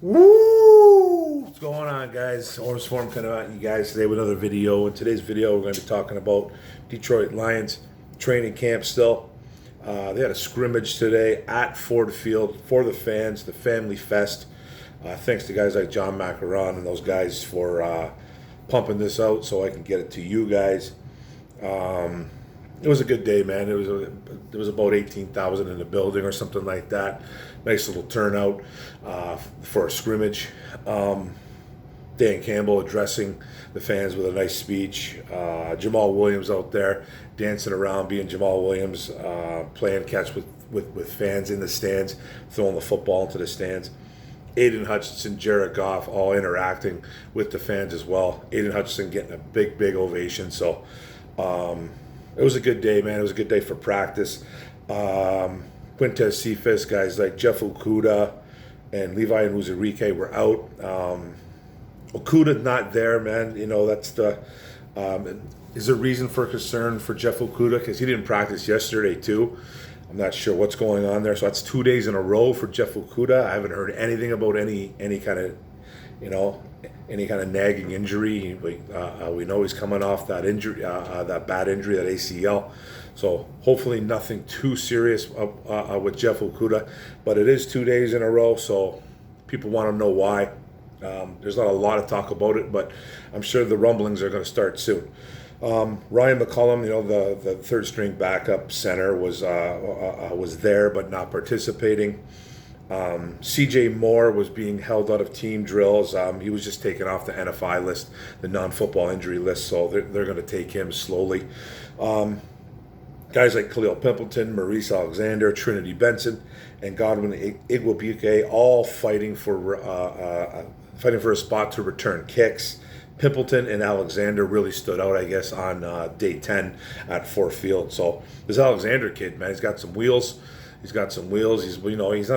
Woo! What's going on, guys? Orange Form coming at you guys today with another video. In today's video, we're going to be talking about Detroit Lions training camp still. They had a scrimmage today at Ford Field for the fans, the Family Fest. Thanks to guys like John Macaron and those guys for pumping this out so I can get it to you guys. It was a good day, man. There was about 18,000 in the building or something like that. Nice little turnout for a scrimmage. Dan Campbell addressing the fans with a nice speech. Jamal Williams out there dancing around, being Jamal Williams, playing catch with fans in the stands, throwing the football into the stands. Aiden Hutchinson, Jared Goff, all interacting with the fans as well. Aiden Hutchinson getting a big ovation. So it was a good day, man. It was a good day for practice. Quintez Cephas, guys like Jeff Okudah and Levi and Uzurike were out. Okudah not there, man. You know, that's the is a reason for concern for Jeff Okudah because he didn't practice yesterday too. I'm not sure what's going on there. So that's 2 days in a row for Jeff Okudah. I haven't heard anything about any kind of, any kind of nagging injury. We know he's coming off that injury, that bad injury, that ACL. So hopefully nothing too serious with Jeff Okudah. But it is 2 days in a row, so people want to know why. There's not a lot of talk about it, but I'm sure the rumblings are going to start soon. Ryan McCollum, the third string backup center, was there but not participating. CJ Moore was being held out of team drills. He was just taken off the NFI list, the non-football injury list, so they're going to take him slowly. Guys like Khalil Pimpleton, Maurice Alexander, Trinity Benson, and Godwin Igwebuike all fighting for a spot to return kicks. Pimpleton and Alexander really stood out, I guess, on day 10 at Ford Field. So this Alexander kid, man, he's got some wheels. He's not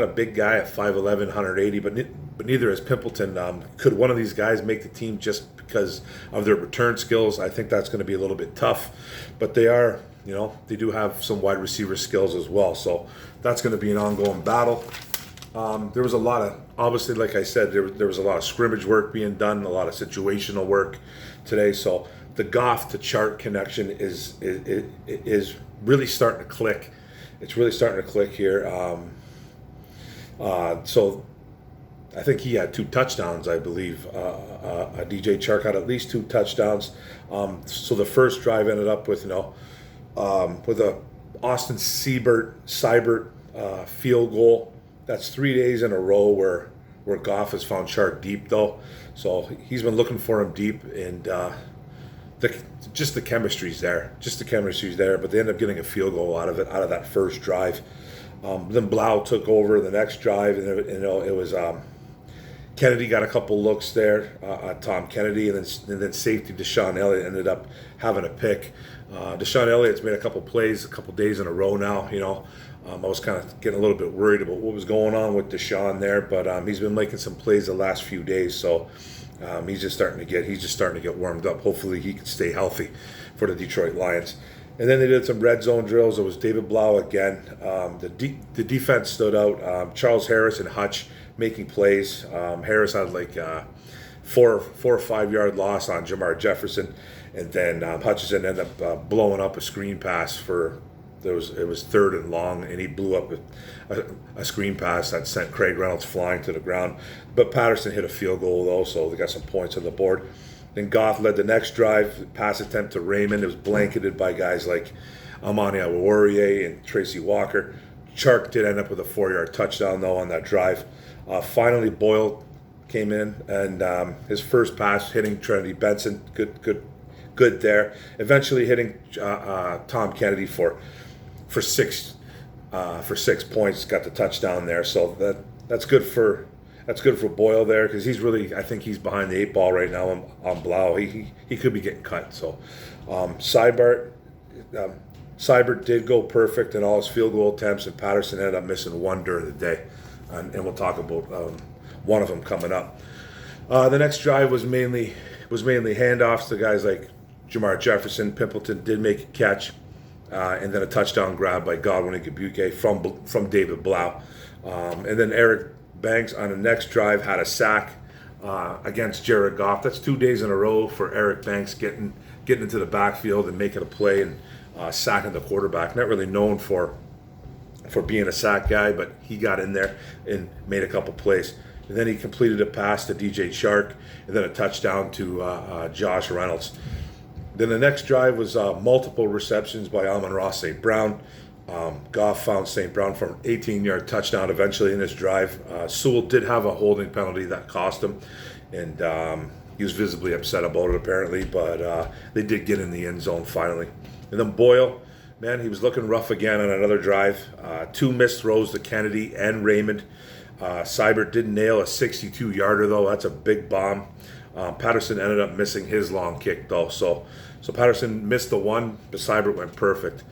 a big guy at 5'11", 180, but neither is Pimpleton. Could one of these guys make the team just because of their return skills? I think that's going to be a little bit tough, but they are, they do have some wide receiver skills as well. So that's going to be an ongoing battle. There was a lot of, obviously, like I said, there was a lot of scrimmage work being done, a lot of situational work today. So the Goff to Chart connection is really starting to click. It's really starting to click here. So I think he had 2 touchdowns, I believe. DJ Chark had at least 2 touchdowns. So the first drive ended up with a Austin Seibert field goal. That's 3 days in a row where Goff has found Chark deep, though. So he's been looking for him deep, and just the chemistry's there. But they end up getting a field goal out of that first drive. Then Blau took over the next drive, and it was Kennedy got a couple looks there, Tom Kennedy, and then safety Deshaun Elliott ended up having a pick. Deshaun Elliott's made a couple plays a couple days in a row now. I was kind of getting a little bit worried about what was going on with Deshaun there, but he's been making some plays the last few days, so he's just starting to get warmed up. Hopefully he can stay healthy for the Detroit Lions. And then they did some red zone drills. It was David Blau again. The defense stood out. Charles Harris and Hutch making plays. Harris had like 4 or 5 yard loss on Jamar Jefferson, and then Hutchinson ended up blowing up a screen pass for. It was 3rd and long, and he blew up a screen pass that sent Craig Reynolds flying to the ground. But Patterson hit a field goal, though, so they got some points on the board. Then Goff led the next drive, pass attempt to Raymond. It was blanketed by guys like Amani Awarie and Tracy Walker. Chark did end up with a 4-yard touchdown, though, on that drive. Finally, Boyle came in, and his first pass hitting Trinity Benson. Good there. Eventually hitting Tom Kennedy for 6 points, got the touchdown there. So that's good for Boyle there, because I think he's behind the 8 ball right now on Blau. He could be getting cut. So Seibert did go perfect in all his field goal attempts, and Patterson ended up missing 1 during the day, and we'll talk about one of them coming up. The next drive was mainly handoffs to guys like Jamar Jefferson. Pimpleton did make a catch. And then a touchdown grab by Godwin Igwebuike from David Blau. And then Eric Banks on the next drive had a sack against Jared Goff. That's 2 days in a row for Eric Banks getting into the backfield and making a play and sacking the quarterback. Not really known for being a sack guy, but he got in there and made a couple plays. And then he completed a pass to DJ Chark, and then a touchdown to Josh Reynolds. Then the next drive was multiple receptions by Amon-Ra St. Brown. Goff found St. Brown for an 18-yard touchdown eventually in this drive. Sewell did have a holding penalty that cost him, and he was visibly upset about it apparently, but they did get in the end zone finally. And then Boyle, man, he was looking rough again on another drive. 2 missed throws to Kennedy and Raymond. Seibert did nail a 62-yarder, though. That's a big bomb. Patterson ended up missing his long kick, though. So Patterson missed the one, but Seibert went perfect.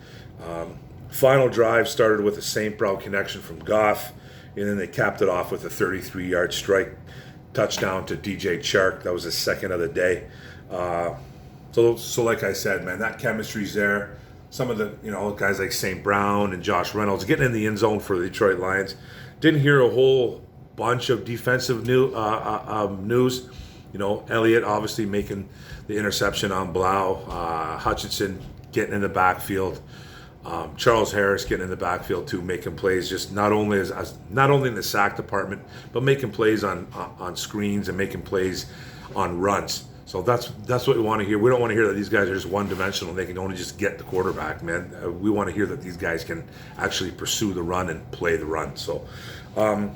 Final drive started with a St. Brown connection from Goff, and then they capped it off with a 33-yard strike touchdown to DJ Chark. That was his second of the day. So like I said, man, that chemistry's there. Some of the guys like St. Brown and Josh Reynolds getting in the end zone for the Detroit Lions. Didn't hear a whole bunch of defensive news. Elliott obviously making the interception on Blau. Hutchinson getting in the backfield. Charles Harris getting in the backfield too, making plays. Just not only in the sack department, but making plays on screens and making plays on runs. So that's what we want to hear. We don't want to hear that these guys are just one-dimensional and they can only just get the quarterback, man. We want to hear that these guys can actually pursue the run and play the run. So noted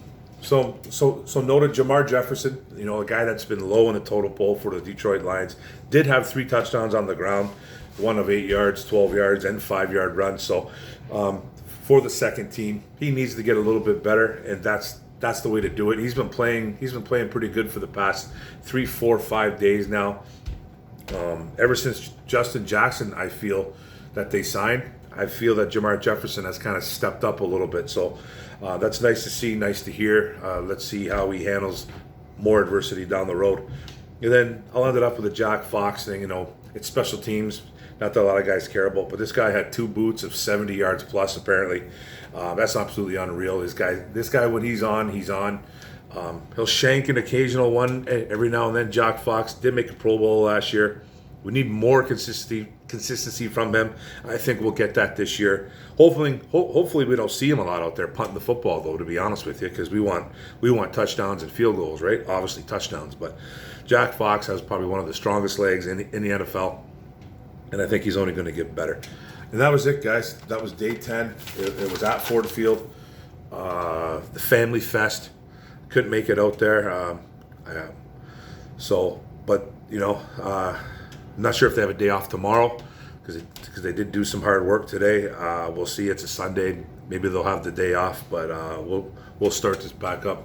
Jamar Jefferson, a guy that's been low in the total poll for the Detroit Lions, did have 3 touchdowns on the ground, one of 8 yards, 12 yards, and 5-yard runs. So for the second team, he needs to get a little bit better, and that's the way to do it. He's been playing pretty good for the past 3, 4, 5 days now. Ever since Justin Jackson, I feel that they signed, I feel that Jamar Jefferson has kind of stepped up a little bit. So that's nice to see, nice to hear. Let's see how he handles more adversity down the road. And then I'll end it up with a Jack Fox thing. It's special teams. Not that a lot of guys care about, but this guy had 2 boots of 70 yards plus apparently. That's absolutely unreal. This guy, when he's on, he's on. He'll shank an occasional one every now and then. Jack Fox did make a Pro Bowl last year. We need more consistency from him. I think we'll get that this year. Hopefully we don't see him a lot out there punting the football, though, to be honest with you, because we want touchdowns and field goals, right? Obviously touchdowns, but Jack Fox has probably one of the strongest legs in the NFL. And I think he's only going to get better. And that was it, guys. That was day 10. It was at Ford Field. The Family Fest. Couldn't make it out there. I'm not sure if they have a day off tomorrow because they did do some hard work today. We'll see. It's a Sunday. Maybe they'll have the day off, but we'll start this back up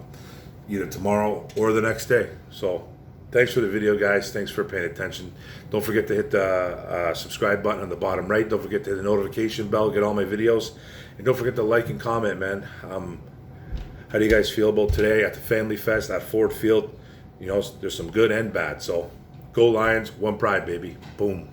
either tomorrow or the next day. So thanks for the video, guys. Thanks for paying attention. Don't forget to hit the subscribe button on the bottom right. Don't forget to hit the notification bell, get all my videos. And don't forget to like and comment, man. How do you guys feel about today at the Family Fest at Ford Field? There's some good and bad. So go Lions, one pride, baby. Boom.